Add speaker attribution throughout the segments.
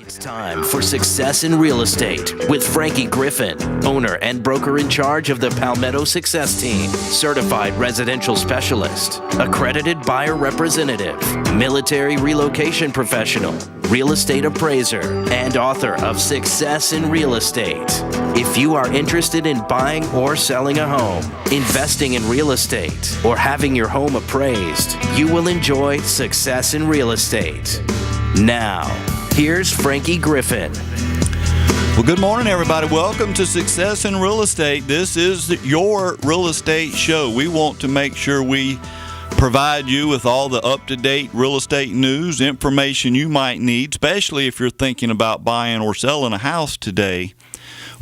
Speaker 1: It's time for Success in Real Estate with Frankie Griffin, owner and broker in charge of the Palmetto Success Team, certified residential specialist, accredited buyer representative, military relocation professional, real estate appraiser, and author of Success in Real Estate. If you are interested in buying or selling a home, investing in real estate, or having your home appraised, you will enjoy Success in Real Estate. Now, here's Frankie Griffin.
Speaker 2: Well, good morning, everybody. Welcome to Success in Real Estate. This is your real estate show. We want to make sure we provide you with all the up-to-date real estate news, information you might need, especially if you're thinking about buying or selling a house today.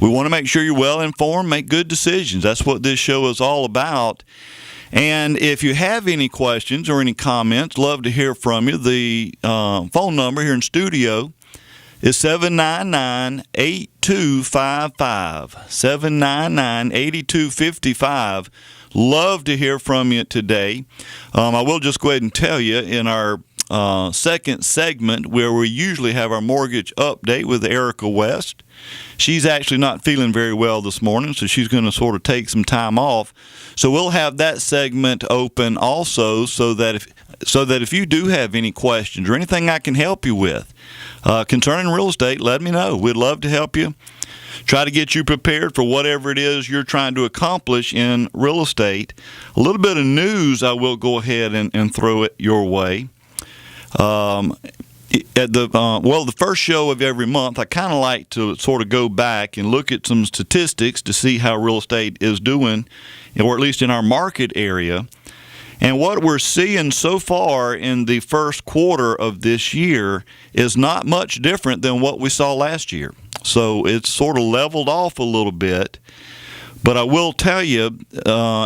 Speaker 2: We want to make sure you're well informed, make good decisions. That's what this show is all about. And if you have any questions or any comments, love to hear from you. The phone number here in studio is 799-8255. 799-8255. Love to hear from you today. I will just go ahead and tell you in our second segment where we usually have our mortgage update with Erica West. She's actually not feeling very well this morning, so she's going to sort of take some time off. So we'll have that segment open also so that if you do have any questions or anything I can help you with concerning real estate, let me know. We'd love to help you. Try to get you prepared for whatever it is you're trying to accomplish in real estate. A little bit of news I will go ahead and throw it your way. The first show of every month, I kind of like to sort of go back and look at some statistics to see how real estate is doing, or at least in our market area. And what we're seeing so far in the first quarter of this year is not much different than what we saw last year. So it's sort of leveled off a little bit. But I will tell you,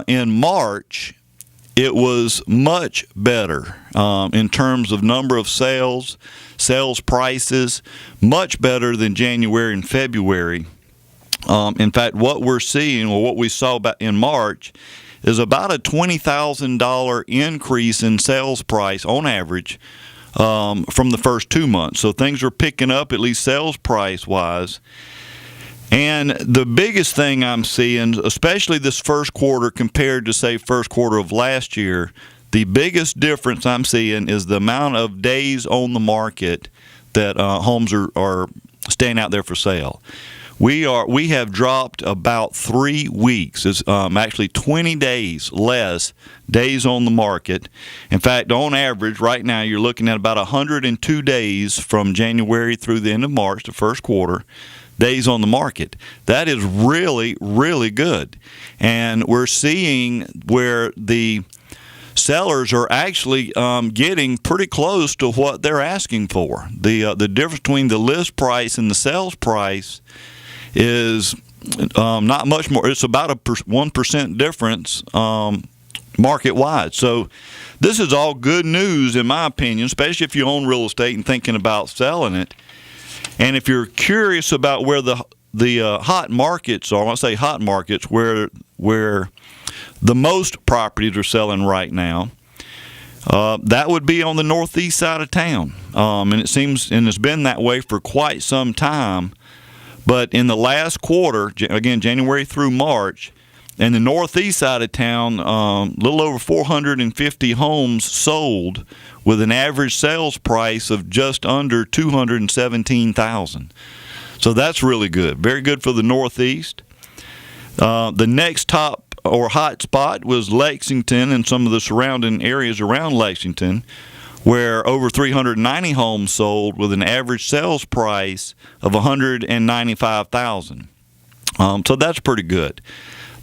Speaker 2: in March, it was much better in terms of number of sales prices, much better than January and February. In fact, what we're seeing, or what we saw in March, is about a $20,000 increase in sales price on average from the first 2 months. So things are picking up, at least sales price-wise. And the biggest thing I'm seeing, especially this first quarter compared to, say, first quarter of last year, the biggest difference I'm seeing is the amount of days on the market that homes are staying out there for sale. We have dropped about 3 weeks. It's actually 20 days less days on the market. In fact, on average, right now, you're looking at about 102 days from January through the end of March, the first quarter, days on the market. That is really, really good. And we're seeing where the sellers are actually getting pretty close to what they're asking for. The difference between the list price and the sales price is not much more. It's about a 1% difference market-wide. So this is all good news, in my opinion, especially if you own real estate and thinking about selling it. And if you're curious about where the hot markets are, when I say hot markets, where the most properties are selling right now, that would be on the northeast side of town. And it seems, and it's been that way for quite some time. But in the last quarter, again, January through March, in the northeast side of town, a little over 450 homes sold with an average sales price of just under $217,000. So that's really good. Very good for the Northeast. The next top or hot spot was Lexington and some of the surrounding areas around Lexington, where over 390 homes sold with an average sales price of $195,000. So that's pretty good.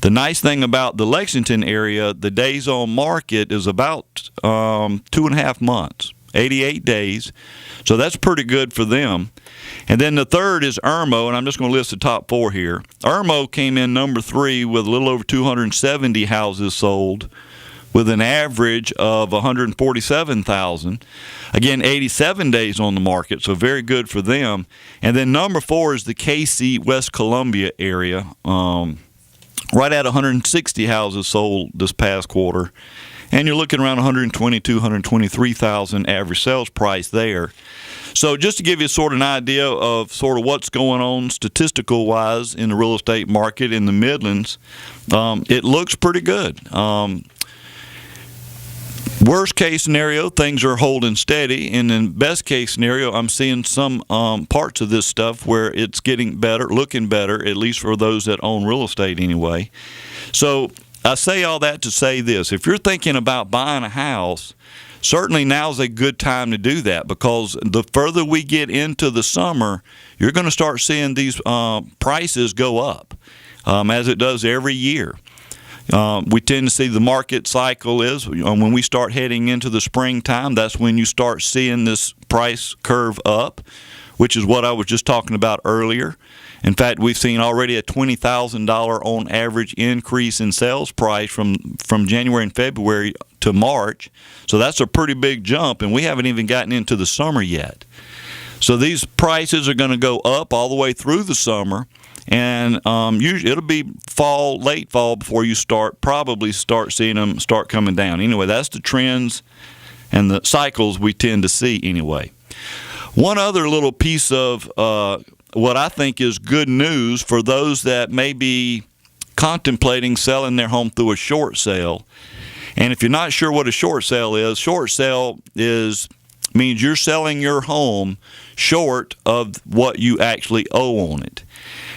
Speaker 2: The nice thing about the Lexington area, the days on market is about 2.5 months, 88 days. So that's pretty good for them. And then the third is Irmo, and I'm just going to list the top 4 here. Irmo came in number 3 with a little over 270 houses sold with an average of $147,000. Again, 87 days on the market, so very good for them. And then number 4 is the KC, West Columbia area. Right at 160 houses sold this past quarter. And you're looking around $122,000, $123,000 average sales price there. So just to give you sort of an idea of sort of what's going on statistical-wise in the real estate market in the Midlands, it looks pretty good. Worst case scenario, things are holding steady, and in best case scenario, I'm seeing some parts of this stuff where it's getting better, looking better, at least for those that own real estate anyway. So I say all that to say this: if you're thinking about buying a house, certainly now's a good time to do that, because the further we get into the summer, you're going to start seeing these prices go up, as it does every year. We tend to see the market cycle is when we start heading into the springtime, that's when you start seeing this price curve up, which is what I was just talking about earlier. In fact, we've seen already a $20,000 on average increase in sales price from January and February to March. So that's a pretty big jump, and we haven't even gotten into the summer yet. So these prices are going to go up all the way through the summer, and usually it'll be late fall before you probably start seeing them start coming down. Anyway, that's the trends and the cycles we tend to see anyway. One other little piece of what I think is good news for those that may be contemplating selling their home through a short sale. And if you're not sure what a short sale means you're selling your home short of what you actually owe on it.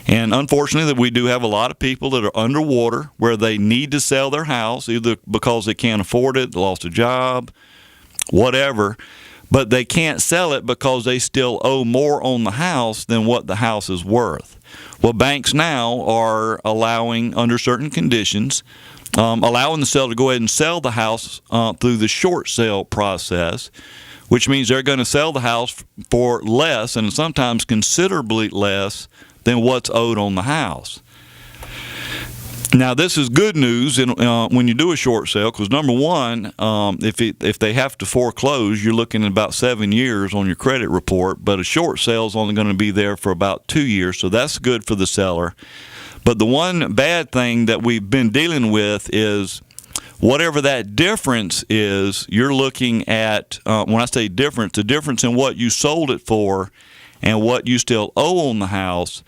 Speaker 2: And unfortunately, we do have a lot of people that are underwater where they need to sell their house, either because they can't afford it, they lost a job, whatever. But they can't sell it because they still owe more on the house than what the house is worth. Well, banks now are allowing, under certain conditions, allowing the seller to go ahead and sell the house through the short sale process, which means they're going to sell the house for less, and sometimes considerably less, than what's owed on the house. Now, this is good news when you do a short sale, because number one, if they have to foreclose, you're looking at about 7 years on your credit report, but a short sale is only going to be there for about 2 years, so that's good for the seller. But the one bad thing that we've been dealing with is whatever that difference is, you're looking at, when I say difference, the difference in what you sold it for and what you still owe on the house,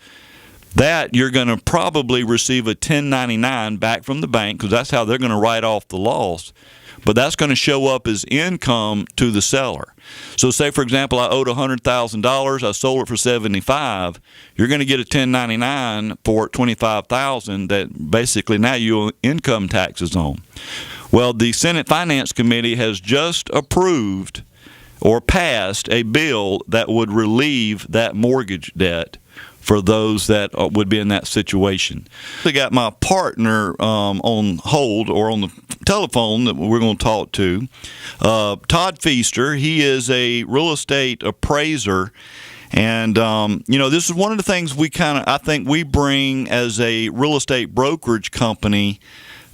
Speaker 2: that you're going to probably receive a 1099 back from the bank, because that's how they're going to write off the loss. But that's going to show up as income to the seller. So say, for example, I owed $100,000, I sold it for $75,000. You're going to get a 1099 for $25,000 that basically now you owe income taxes on. Well, the Senate Finance Committee has just approved or passed a bill that would relieve that mortgage debt for those that would be in that situation. I got my partner on hold or on the telephone that we're going to talk to, Todd Feaster. He is a real estate appraiser, and this is one of the things I think we bring as a real estate brokerage company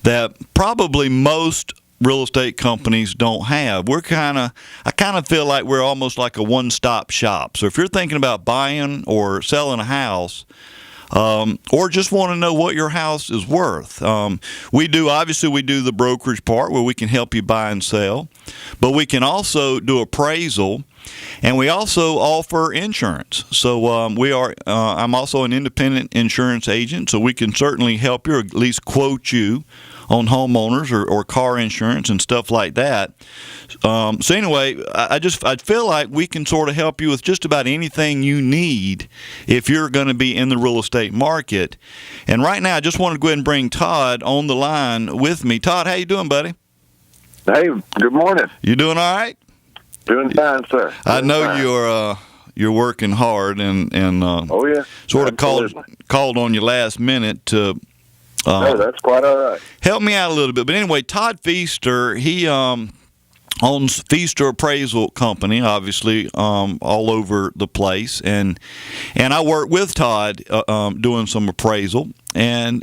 Speaker 2: that probably most real estate companies don't have. I kind of feel like we're almost like a one-stop shop. So if you're thinking about buying or selling a house, or just want to know what your house is worth, we do the brokerage part where we can help you buy and sell, but we can also do appraisal, and we also offer insurance. So I'm also an independent insurance agent, so we can certainly help you, or at least quote you on homeowners or car insurance and stuff like that. So anyway, I feel like we can sort of help you with just about anything you need if you're going to be in the real estate market. And right now, I just want to go ahead and bring Todd on the line with me. Todd, how you doing, buddy?
Speaker 3: Hey, good morning.
Speaker 2: You doing all right?
Speaker 3: Doing fine, sir.
Speaker 2: I know you're working hard and
Speaker 3: oh yeah,
Speaker 2: sort of called on you last minute to.
Speaker 3: No, that's quite all right.
Speaker 2: Help me out a little bit. But anyway, Todd Feaster, he owns Feaster Appraisal Company, obviously, all over the place. And I work with Todd doing some appraisal. And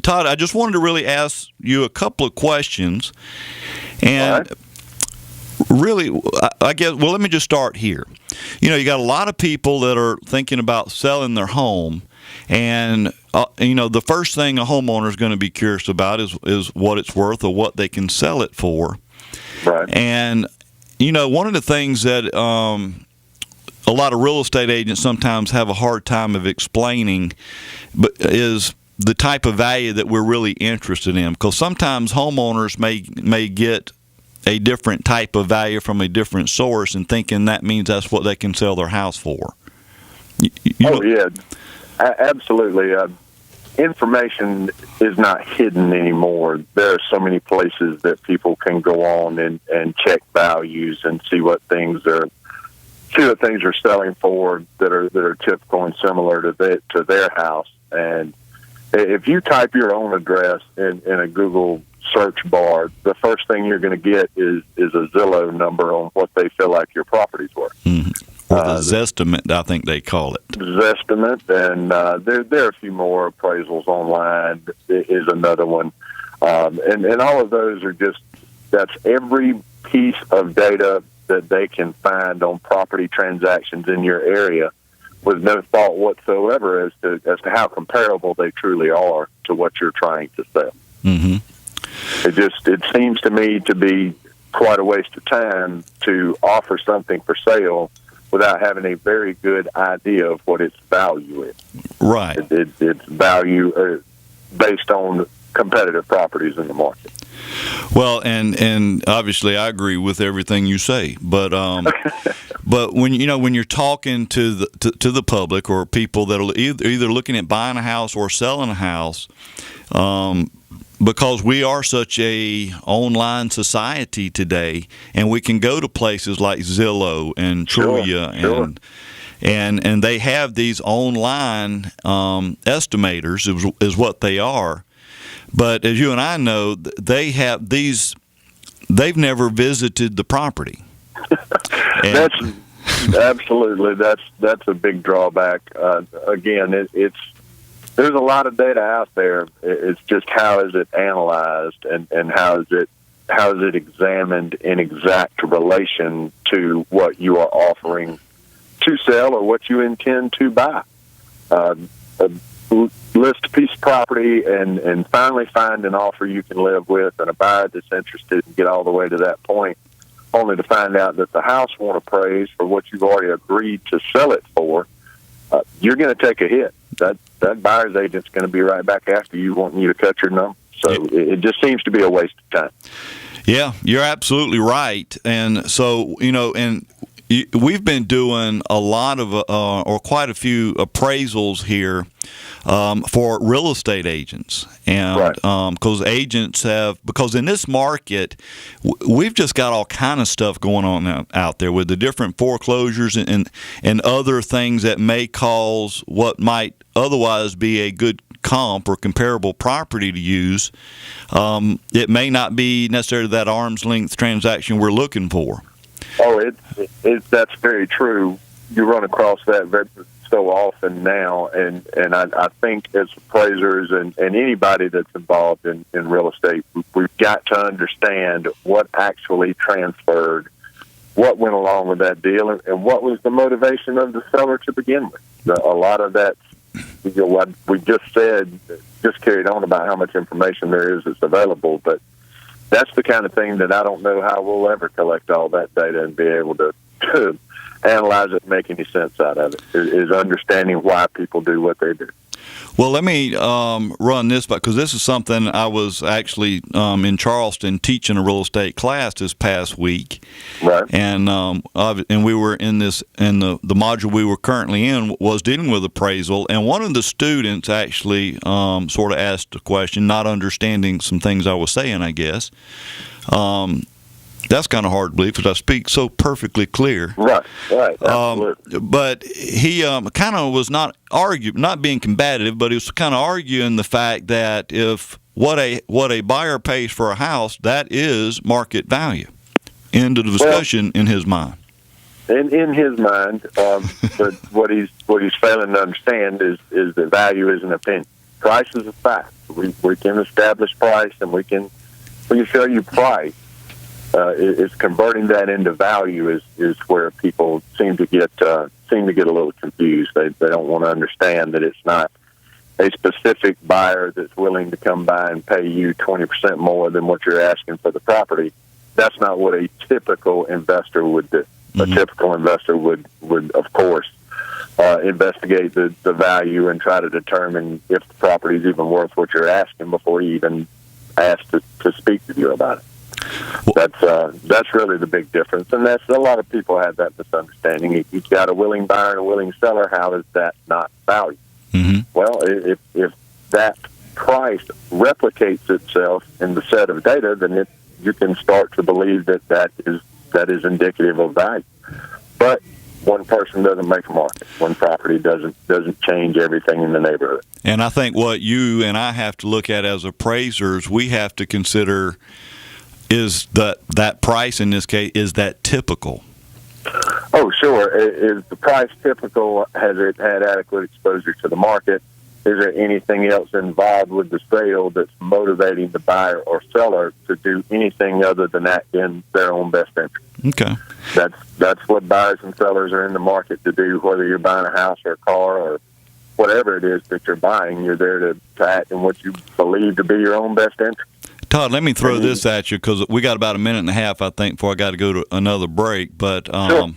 Speaker 2: Todd, I just wanted to really ask you a couple of questions. And really, I guess, well, let me just start here. You got a lot of people that are thinking about selling their home. And, the first thing a homeowner is going to be curious about is what it's worth or what they can sell it for.
Speaker 3: Right.
Speaker 2: And, one of the things that a lot of real estate agents sometimes have a hard time of explaining, but is the type of value that we're really interested in. Because sometimes homeowners may get a different type of value from a different source and thinking that means that's what they can sell their house for.
Speaker 3: Yeah, absolutely. Information is not hidden anymore. There are so many places that people can go on and check values and see what things are selling for that are typical and similar to their house. And if you type your own address in a Google search bar, the first thing you're going to get is a Zillow number on what they feel like your property's worth.
Speaker 2: Mm-hmm. Or the Zestimate, I think they call it.
Speaker 3: Zestimate, and there are a few more appraisals online. Is another one, and all of those are that's every piece of data that they can find on property transactions in your area, with no thought whatsoever as to how comparable they truly are to what you're trying to sell.
Speaker 2: Mm-hmm.
Speaker 3: It seems to me to be quite a waste of time to offer something for sale without having a very good idea of what its value is.
Speaker 2: Right.
Speaker 3: Its value based on competitive properties in the market.
Speaker 2: Well, and obviously I agree with everything you say, but but when you're talking to the public or people that are either looking at buying a house or selling a house, because we are such a online society today, and we can go to places like Zillow and Trulia,
Speaker 3: sure.
Speaker 2: and they have these online estimators is what they are. But as you and I know, they have these. They've never visited the property.
Speaker 3: That's absolutely that's a big drawback. Again, there's a lot of data out there. It's just how is it analyzed and how is it examined in exact relation to what you are offering to sell or what you intend to buy. List a piece of property and finally find an offer you can live with and a buyer that's interested and get all the way to that point, only to find out that the house won't appraise for what you've already agreed to sell it for. You're going to take a hit. That buyer's agent's going to be right back after you, wanting you to cut your number. So it just seems to be a waste of time. Yeah,
Speaker 2: you're absolutely right. And so, and we've been doing a lot of or quite a few appraisals here for real estate agents, and because agents because in this market we've just got all kind of stuff going on out there with the different foreclosures and other things that may cause what might otherwise be a good comp or comparable property to use. It may not be necessarily that arm's length transaction we're looking for.
Speaker 3: Oh, that's very true. You run across that very so often now, and I think as appraisers and anybody that's involved in real estate, we've got to understand what actually transferred, what went along with that deal, and what was the motivation of the seller to begin with. A lot of that, what we just said, just carried on about how much information there is that's available, but that's the kind of thing that I don't know how we'll ever collect all that data and be able to analyze it and make any sense out of it, is understanding why people do what they do.
Speaker 2: Well, let me run this back, because this is something I was actually in Charleston teaching a real estate class this past week.
Speaker 3: Right.
Speaker 2: And we were in this, and the module we were currently in was dealing with appraisal. And one of the students actually sort of asked a question, not understanding some things I was saying, I guess. That's kind of hard to believe because I speak so perfectly clear. Right. Absolutely. But he kind of was not being combative, but he was kind of arguing the fact that if what a buyer pays for a house, that is market value. End of the discussion in his mind. In his mind, but what he's failing to understand is that value is an opinion. Price is a fact. We can establish price, and we can show you price. It's converting that into value is where people seem to get a little confused. They don't want to understand that it's not a specific buyer that's willing to come by and pay you 20% more than what you're asking for the property. That's not what a typical investor would do.
Speaker 3: A typical investor would of course, investigate the value and try to determine if the property is even worth what you're asking before you even ask to speak to you about it. That's really the big difference, and that's a lot of people have that misunderstanding. If you've got a willing buyer and a willing seller, how is that not value?
Speaker 2: Mm-hmm.
Speaker 3: Well, if that price replicates itself in the set of data, then you can start to believe that is indicative of value. But one person doesn't make a market. One property doesn't change everything in the neighborhood.
Speaker 2: And I think what you and I have to look at as appraisers, we have to consider is that price in this case, is that typical?
Speaker 3: Oh, sure. Is the price typical? Has it had adequate exposure to the market? Is there anything else involved with the sale that's motivating the buyer or seller to do anything other than that in their own best interest?
Speaker 2: Okay.
Speaker 3: That's what buyers and sellers are in the market to do, whether you're buying a house or a car or whatever it is that you're buying. You're there to act in what you believe to be your own best interest.
Speaker 2: Todd, let me throw this at you because we got about a minute and a half, I think, before I got to go to another break. But,
Speaker 3: Sure.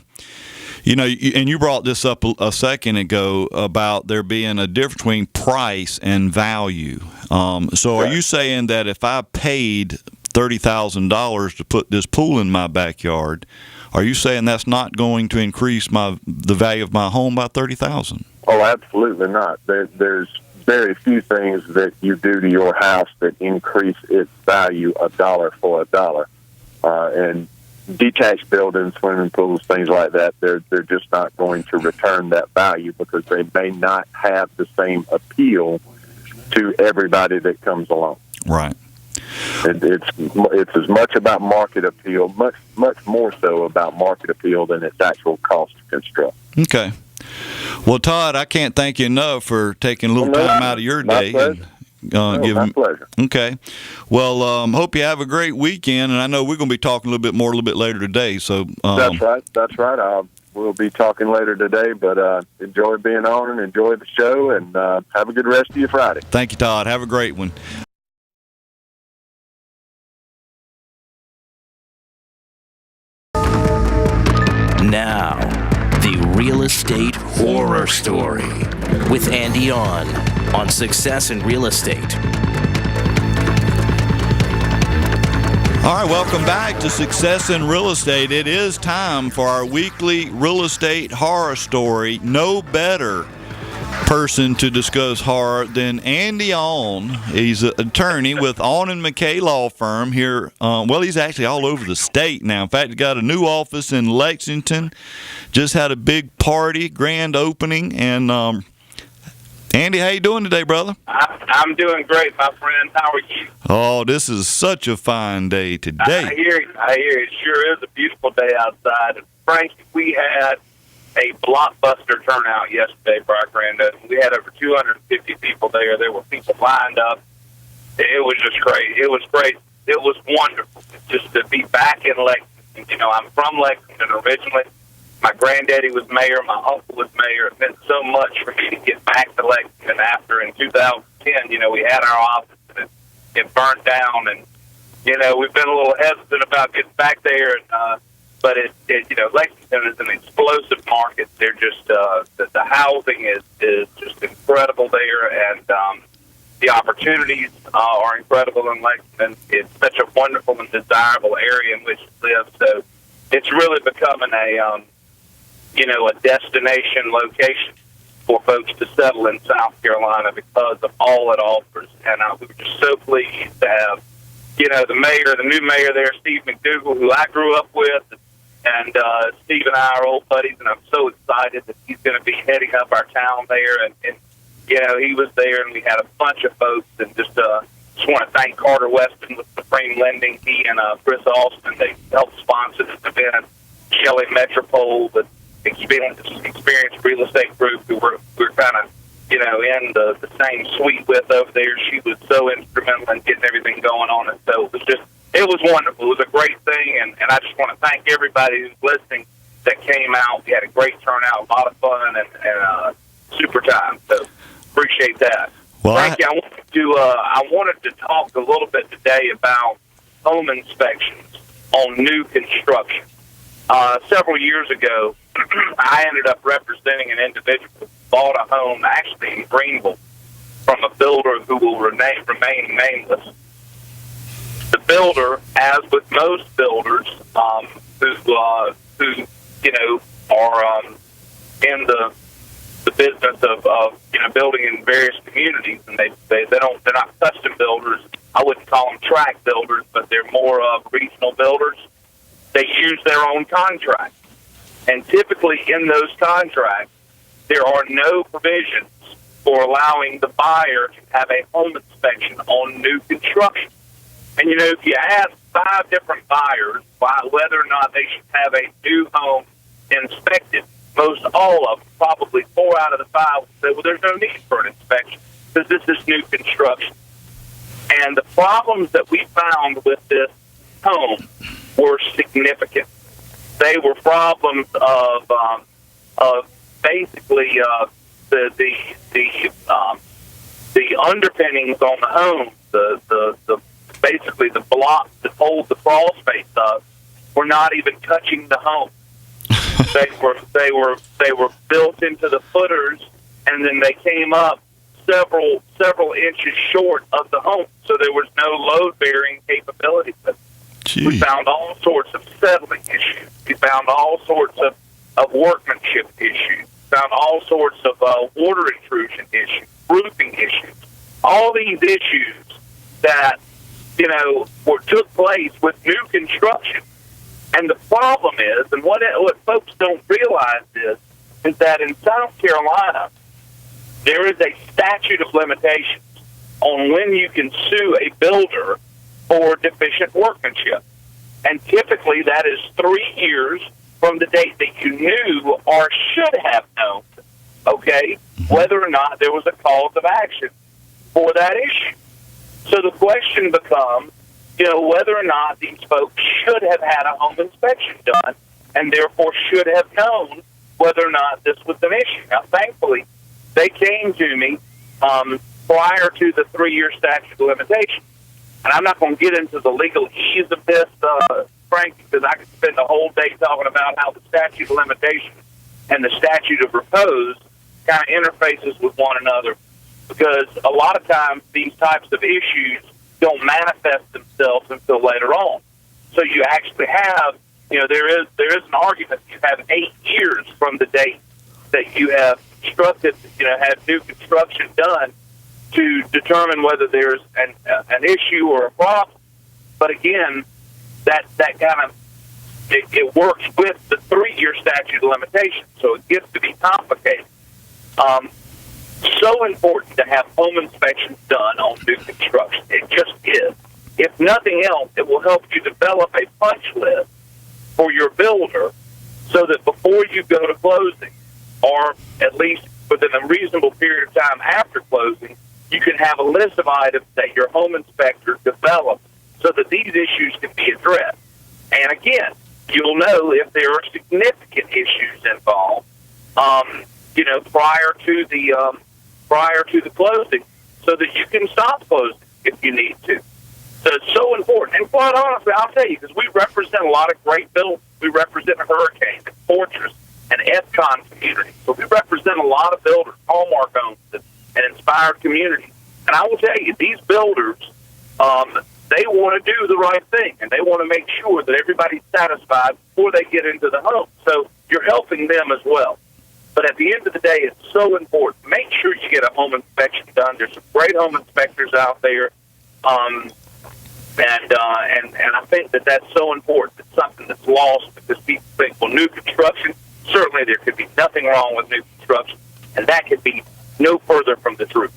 Speaker 2: And you brought this up a second ago about there being a difference between price and value. So are you saying that if I paid $30,000 to put this pool in my backyard, are you saying that's not going to increase the value of my home by $30,000?
Speaker 3: Oh, absolutely not. There's very few things that you do to your house that increase its value a dollar for a dollar. And detached buildings, swimming pools, things like that, they're just not going to return that value because they may not have the same appeal to everybody that comes along.
Speaker 2: Right.
Speaker 3: It's as much about market appeal, much more so about market appeal than its actual cost to construct.
Speaker 2: Okay. Well, Todd, I can't thank you enough for taking a little time out of your day.
Speaker 3: My pleasure.
Speaker 2: Okay. Well, hope you have a great weekend, and I know we're going to be talking a little bit later today. So
Speaker 3: That's right. We'll be talking later today, but enjoy being on and enjoy the show, and have a good rest of your Friday.
Speaker 2: Thank you, Todd. Have a great one.
Speaker 1: Now, the real estate horror story with Andy on Success in Real Estate.
Speaker 2: All right, welcome back to Success in Real Estate. It is time for our weekly real estate horror story. No better person to discuss horror than Andy On. He's an attorney with On and McKay Law Firm here. He's actually all over the state now. In fact, he got a new office in Lexington. Just had a big party, grand opening. And Andy, how you doing today, brother?
Speaker 4: I'm doing great, my friend. How are you?
Speaker 2: Oh, this is such a fine day today.
Speaker 4: I hear it sure is a beautiful day outside. And Frank, we had a blockbuster turnout yesterday for our grand opening. We had over 250 people there. There were people lined up. It was just great. It was great. It was wonderful just to be back in Lexington. You know, I'm from Lexington originally. My granddaddy was mayor. My uncle was mayor. It meant so much for me to get back to Lexington after in 2010. You know, we had our office and it burnt down, and you know we've been a little hesitant about getting back there. And but Lexington is an explosive market. They're just the housing is just incredible there, and the opportunities are incredible in Lexington. It's such a wonderful and desirable area in which to live. So it's really becoming a destination location for folks to settle in South Carolina because of all it offers. And we were just so pleased to have, the new mayor there, Steve McDougal, who I grew up with, and Steve and I are old buddies, and I'm so excited that he's going to be heading up our town there. And he was there, and we had a bunch of folks, and just want to thank Carter Weston with Supreme Lending. He and Chris Austin, they helped sponsor this event. Shelley Metropole with Experienced Real Estate Group, who we're kind of, in the same suite with over there. She was so instrumental in getting everything going on. And so it was wonderful. It was a great thing. And I just want to thank everybody who's listening that came out. We had a great turnout, a lot of fun, and super time. So appreciate that.
Speaker 2: Well,
Speaker 4: Frankie, I wanted to talk a little bit today about home inspections on new construction. several years ago, I ended up representing an individual who bought a home actually in Greenville from a builder who will remain nameless. The builder, as with most builders, who are in the business of building in various communities, and they're not custom builders. I wouldn't call them track builders, but they're more of regional builders. They use their own contracts, and typically in those contracts, there are no provisions for allowing the buyer to have a home inspection on new construction. And if you ask 5 different buyers whether or not they should have a new home inspected, most all of them, probably 4 out of the 5, would say, well, there's no need for an inspection because this is new construction. And the problems that we found with this home were significant. They were problems of basically the underpinnings on the home, the basically the blocks that hold the crawl space up, were not even touching the home. They were built into the footers, and then they came up several inches short of the home, so there was no load bearing capability. We found all sorts of settling issues. We found all sorts of workmanship issues. We found all sorts of water intrusion issues, roofing issues. All these issues that took place with new construction. And the problem is, and what folks don't realize is that in South Carolina, there is a statute of limitations on when you can sue a builder for deficient workmanship. And typically that is 3 years from the date that you knew or should have known, whether or not there was a cause of action for that issue. So the question becomes, whether or not these folks should have had a home inspection done and therefore should have known whether or not this was an issue. Now, thankfully, they came to me prior to the 3-year statute of limitations. And I'm not going to get into the legalese of this, Frank, because I could spend the whole day talking about how the statute of limitations and the statute of repose kind of interfaces with one another. Because a lot of times these types of issues don't manifest themselves until later on. So you actually have, there is an argument you have 8 years from the date that you have constructed, had new construction done to determine whether there's an issue or a problem. But again, that kind of it works with the 3-year statute of limitations, so it gets to be complicated. So important to have home inspections done on new construction. It just is. If nothing else, it will help you develop a punch list for your builder so that before you go to closing, or at least within a reasonable period of time after closing, you can have a list of items that your home inspector develops so that these issues can be addressed. And again, you'll know if there are significant issues involved, prior to the closing, so that you can stop closing if you need to. So it's so important. And quite honestly, I'll tell you, because we represent a lot of great buildings. We represent Hurricane, and Fortress, and FCON communities. So we represent a lot of builders, Hallmark homes, and inspired communities. And I will tell you, these builders, they want to do the right thing, and they want to make sure that everybody's satisfied before they get into the home. So you're helping them as well. But at the end of the day, it's so important. Make sure you get a home inspection done. There's some great home inspectors out there, and I think that that's so important. It's something that's lost because people think, well, new construction, certainly there could be nothing wrong with new construction, and that could be no further from the truth.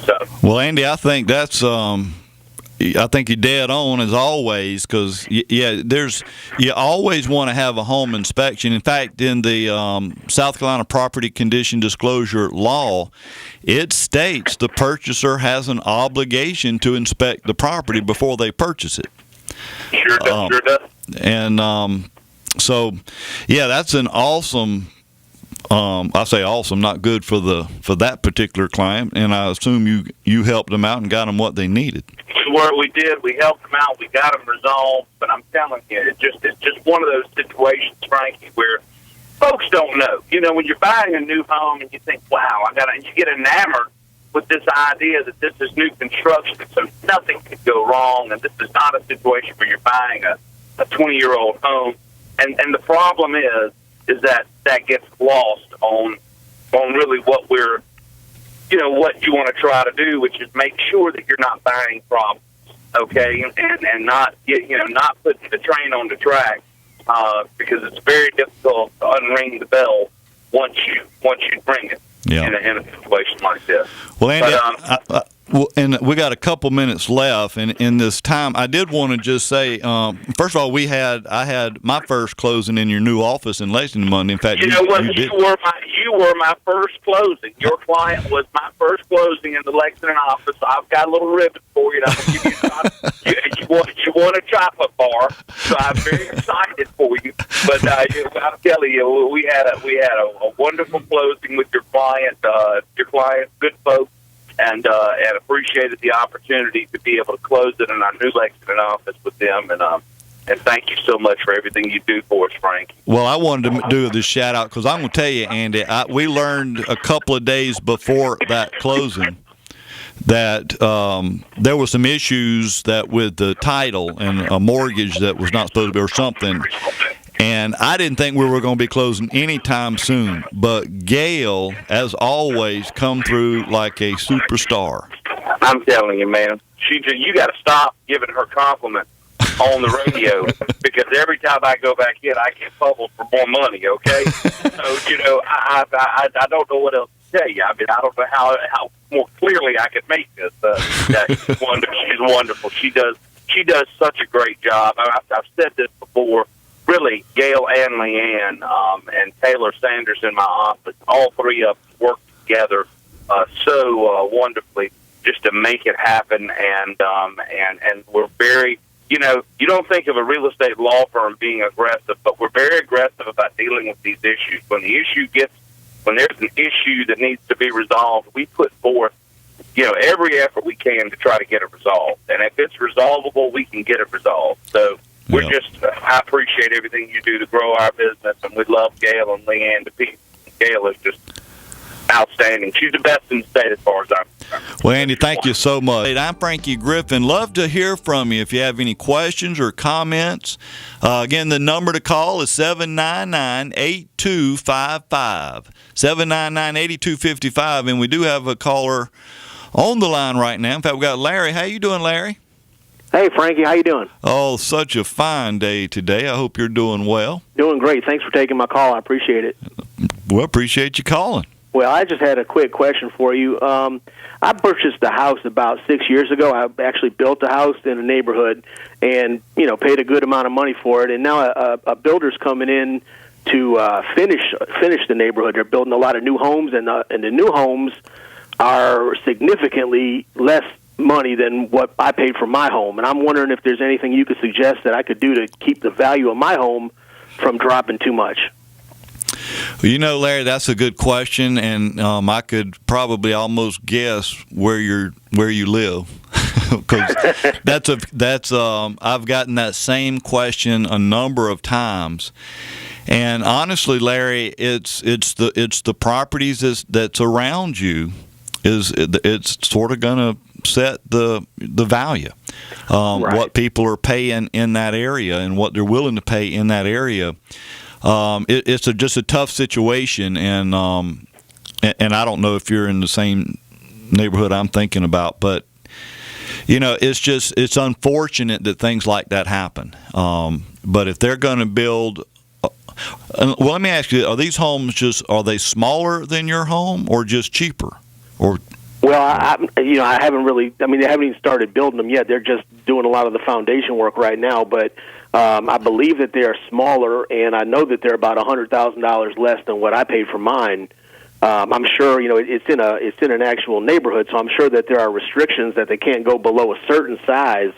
Speaker 4: So,
Speaker 2: well, Andy, I think that's I think you're dead on as always, because you always want to have a home inspection. In fact, in the South Carolina Property Condition Disclosure Law, it states the purchaser has an obligation to inspect the property before they purchase it.
Speaker 4: Sure does.
Speaker 2: And so, that's an awesome. I say awesome, not good for that particular client, and I assume you helped them out and got them what they needed.
Speaker 4: we did. We helped them out. We got them resolved. But I'm telling you, it's just one of those situations, Frankie, where folks don't know. You know, when you're buying a new home and you think, wow, you get enamored with this idea that this is new construction, so nothing could go wrong, and this is not a situation where you're buying a 20-year-old home. And the problem is that gets lost on really what we're, what you want to try to do, which is make sure that you're not buying problems, okay, and not not putting the train on the track, because it's very difficult to unring the bell once you ring it in a situation like this.
Speaker 2: Well, Andy, and we got a couple minutes left, and in this time, I did want to just say, first of all, I had my first closing in your new office in Lexington Monday. In fact,
Speaker 4: you were my first closing. Your client was my first closing in the Lexington office. I've got a little ribbon for you. I'm going to give you want a chocolate bar, so I'm very excited for you. But I'm telling you, we had a wonderful closing with your client. Your client, good folks. And appreciated the opportunity to be able to close it in our new Lexington office with them. And thank you so much for everything you do for us, Frank.
Speaker 2: Well, I wanted to do this shout-out because I'm going to tell you, Andy, we learned a couple of days before that closing that there were some issues that with the title and a mortgage that was not supposed to be or something. And I didn't think we were going to be closing anytime soon. But Gail, as always, come through like a superstar.
Speaker 4: I'm telling you, man, you got to stop giving her compliments on the radio because every time I go back in, I get bubbled for more money. Okay, so I don't know what else to tell you. I mean, I don't know how more clearly I could make this. She's wonderful. She does such a great job. I've said this before. Really, Gail and Leanne and Taylor Sanders in my office, all three of us work together so wonderfully just to make it happen. And we're very, you don't think of a real estate law firm being aggressive, but we're very aggressive about dealing with these issues. When there's an issue that needs to be resolved, we put forth, every effort we can to try to get it resolved. And if it's resolvable, we can get it resolved. So. I appreciate everything you do to grow our business, and we love Gail and Leanne to pieces. Gail is just outstanding. She's the best in the state as far as I'm concerned.
Speaker 2: Well, Andy, thank you so much. I'm Frankie Griffin. Love to hear from you if you have any questions or comments. Again, the number to call is 799-8255. 799-8255, and we do have a caller on the line right now. In fact, we got Larry. How you doing, Larry?
Speaker 5: Hey, Frankie, how you doing?
Speaker 2: Oh, such a fine day today. I hope you're doing well.
Speaker 5: Doing great. Thanks for taking my call. I appreciate it.
Speaker 2: Well, appreciate you calling.
Speaker 5: Well, I just had a quick question for you. I purchased a house about 6 years ago. I actually built a house in a neighborhood and, paid a good amount of money for it. And now a builder's coming in to finish the neighborhood. They're building a lot of new homes, and the new homes are significantly less money than what I paid for my home. And I'm wondering if there's anything you could suggest that I could do to keep the value of my home from dropping too much.
Speaker 2: Well, Larry, that's a good question, and I could probably almost guess where you live, because I've gotten that same question a number of times. And honestly, Larry, it's the properties that's around you it's sort of going to set the value, right. What people are paying in that area and what they're willing to pay in that area. It's just a tough situation, and I don't know if you're in the same neighborhood I'm thinking about, but it's unfortunate that things like that happen. But if they're going to build, well, let me ask you: are these homes are they smaller than your home, or just cheaper? Or
Speaker 5: well, I haven't really. I mean, they haven't even started building them yet. They're just doing a lot of the foundation work right now. But I believe that they are smaller, and I know that they're about $100,000 less than what I paid for mine. I'm sure it's in an actual neighborhood, so I'm sure that there are restrictions that they can't go below a certain size.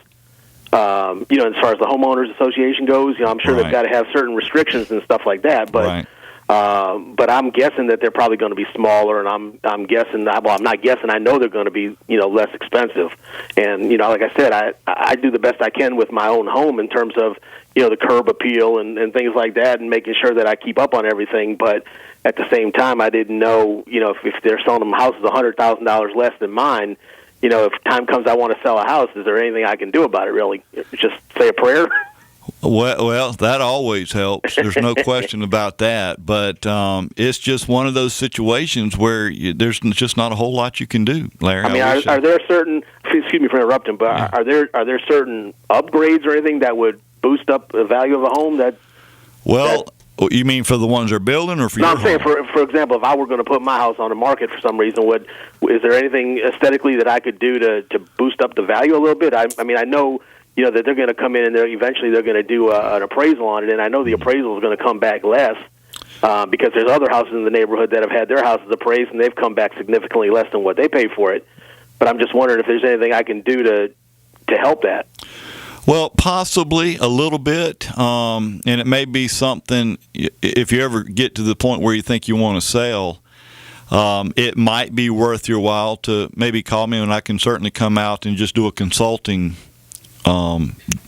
Speaker 5: As far as the homeowners association goes, I'm sure
Speaker 2: right.
Speaker 5: They've got to have certain restrictions and stuff like that. But
Speaker 2: right.
Speaker 5: But I'm guessing that they're probably going to be smaller, and I'm guessing. Well, I'm not guessing. I know they're going to be less expensive. And like I said, I do the best I can with my own home in terms of the curb appeal and things like that, and making sure that I keep up on everything. But at the same time, I didn't know if they're selling them houses $100,000 less than mine. If time comes I want to sell a house, is there anything I can do about it, really? Just say a prayer?
Speaker 2: Well, that always helps. There's no question about that. But it's just one of those situations where there's just not a whole lot you can do, Larry.
Speaker 5: I mean, are there certain, excuse me for interrupting, but are there certain upgrades or anything that would boost up the value of a home?
Speaker 2: You mean for the ones they're building, or for
Speaker 5: your
Speaker 2: home?
Speaker 5: I'm saying, for example, if I were going to put my house on the market for some reason, is there anything aesthetically that I could do to boost up the value a little bit? I mean, I know that they're going to come in and eventually they're going to do an appraisal on it, and I know the appraisal is going to come back less because there's other houses in the neighborhood that have had their houses appraised and they've come back significantly less than what they paid for it. But I'm just wondering if there's anything I can do to help that.
Speaker 2: Well, possibly a little bit, and it may be something, if you ever get to the point where you think you want to sell, it might be worth your while to maybe call me, and I can certainly come out and just do a consulting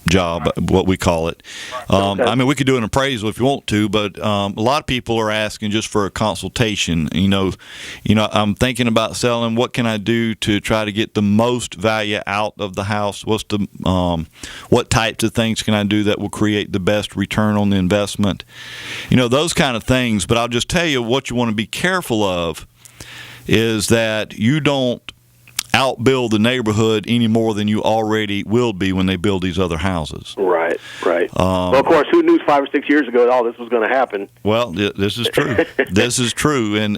Speaker 2: job, what we call it. I mean, we could do an appraisal if you want to, but a lot of people are asking just for a consultation. I'm thinking about selling. What can I do to try to get the most value out of the house? What types of things can I do that will create the best return on the investment? Those kind of things. But I'll just tell you what you want to be careful of is that you don't outbuild the neighborhood any more than you already will be when they build these other houses.
Speaker 5: Right. Well, of course, who knew 5 or 6 years ago that all this was going to happen?
Speaker 2: Well, this is true. This is true, and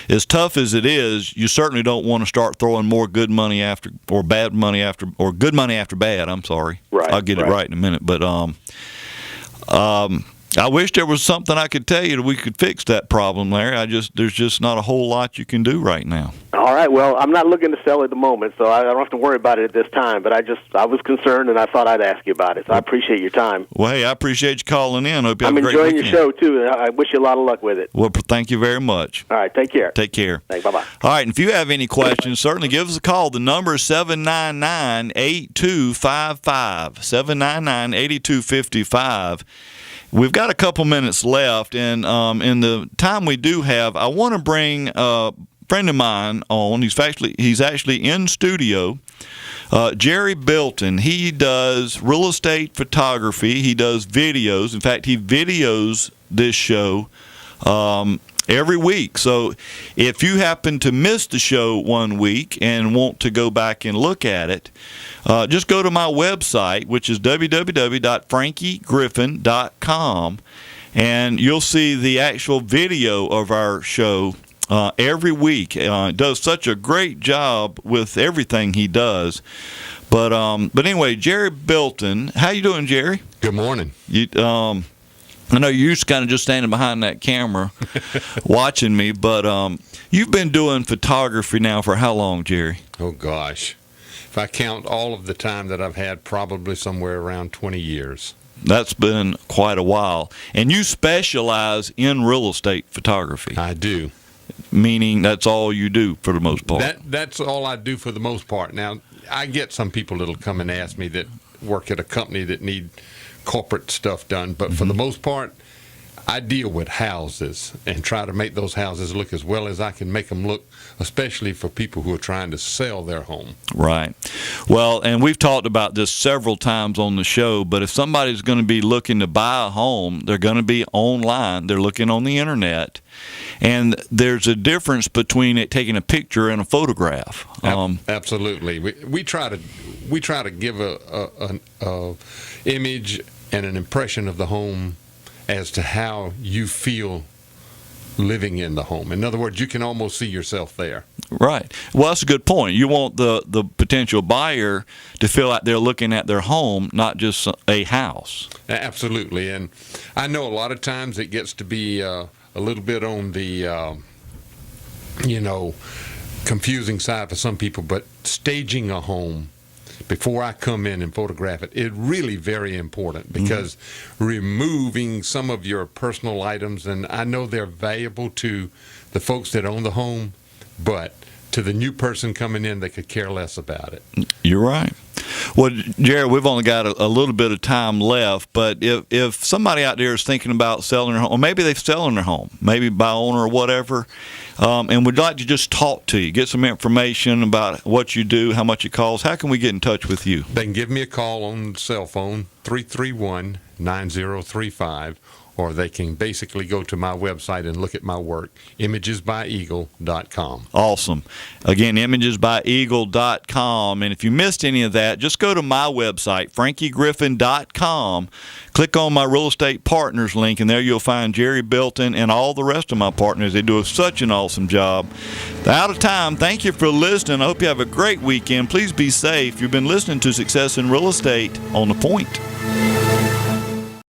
Speaker 2: as tough as it is, you certainly don't want to start throwing more good money after or bad money after or good money after bad. I'm sorry.
Speaker 5: Right.
Speaker 2: I'll get it right in a minute, but I wish there was something I could tell you that we could fix that problem, Larry. There's just not a whole lot you can do right now.
Speaker 5: All right. Well, I'm not looking to sell at the moment, so I don't have to worry about it at this time. But I was concerned, and I thought I'd ask you about it. So I appreciate your time.
Speaker 2: Well, hey, I appreciate you calling in. Hope you have a great
Speaker 5: weekend. I'm enjoying
Speaker 2: your
Speaker 5: show too, and I wish you a lot of luck with it.
Speaker 2: Well, thank you very much.
Speaker 5: All right. Take care.
Speaker 2: Take care.
Speaker 5: Thanks. Bye-bye.
Speaker 2: All right. And if you have any questions, certainly give us a call. The number is 799-8255. 799-8255. We've got a couple minutes left, and in the time we do have, I want to bring a friend of mine on. He's actually in studio. Jerry Bilton. He does real estate photography. He does videos. In fact, he videos this show every week. So if you happen to miss the show one week and want to go back and look at it, just go to my website, which is www.frankiegriffin.com, and you'll see the actual video of our show every week. It does such a great job with everything he does. But anyway, Jerry Bilton, how you doing, Jerry?
Speaker 6: Good morning.
Speaker 2: I know you're used to kind of just standing behind that camera watching me, but you've been doing photography now for how long, Jerry?
Speaker 6: Oh, gosh. If I count all of the time that I've had, probably somewhere around 20 years.
Speaker 2: That's been quite a while. And you specialize in real estate photography.
Speaker 6: I do.
Speaker 2: Meaning that's all you do for the most part.
Speaker 6: That's all I do for the most part. Now, I get some people that'll come and ask me that work at a company that need corporate stuff done, but for the most part, I deal with houses and try to make those houses look as well as I can make them look, especially for people who are trying to sell their home.
Speaker 2: Right. Well, and we've talked about this several times on the show, but if somebody's going to be looking to buy a home, they're going to be online. They're looking on the internet. And there's a difference between it taking a picture and a photograph.
Speaker 6: Absolutely. We try to give a image and an impression of the home as to how you feel living in the home. In other words, you can almost see yourself there.
Speaker 2: Right. Well, that's a good point. You want the potential buyer to feel like they're looking at their home, not just a house.
Speaker 6: Absolutely. And I know a lot of times it gets to be a little bit on the, confusing side for some people, but staging a home before I come in and photograph it. It's really very important because removing some of your personal items, and I know they're valuable to the folks that own the home, but to the new person coming in, they could care less about it.
Speaker 2: You're right. Well, Jared, we've only got a little bit of time left, but if somebody out there is thinking about selling their home, or maybe they're selling their home, maybe by owner or whatever, and would like to just talk to you, get some information about what you do, how much it costs, how can we get in touch with you?
Speaker 6: They can give me a call on the cell phone, 331-9035, or they can basically go to my website and look at my work, imagesbyeagle.com.
Speaker 2: Awesome. Again, imagesbyeagle.com. And if you missed any of that, just go to my website, frankiegriffin.com. Click on my real estate partners link, and there you'll find Jerry Bilton and all the rest of my partners. They do such an awesome job. They're out of time. Thank you for listening. I hope you have a great weekend. Please be safe. You've been listening to Success in Real Estate on the Point.